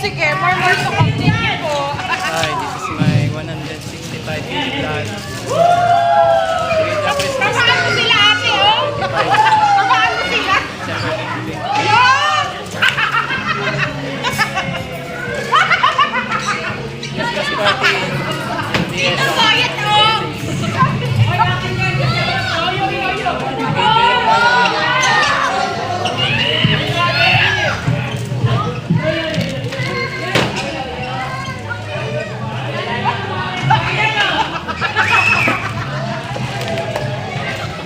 Sige, more to continue po. Hi, this is my 165 video vlog. With the Christmas Paano time, sila ate, oh? 25 Paano sila? December 2020. Yun! Christmas party in Ito DSM. po, yan, oh!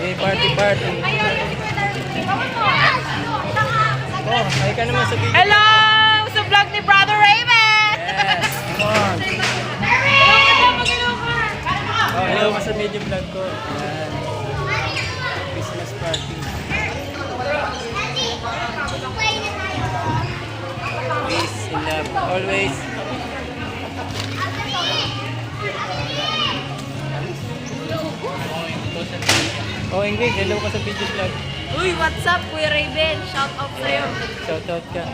Hey, party. Oh, ay ka naman sa video. Hello! Sa vlog ni Brother Raven! Yes, come on. Oh, hello ka sa video vlog ko. Yan. Christmas party. Peace and love. Always. Oh, Ingrid, hello ka sa video vlog. Uy, what's up, Kuya Raven? Shout out sa'yo. Shoutout ka.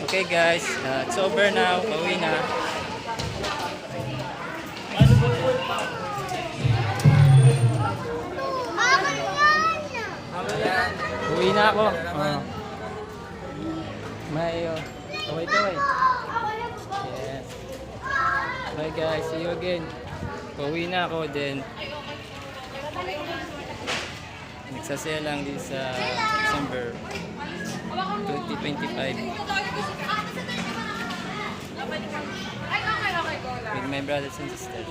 Okay guys, it's over now. Pauwi na. Uwi na ako. Oh. May kaway. Yes. Bye guys, see you again. Pauwi na ako then. Nagsasaya lang din sa December 2025 with my brothers and sisters.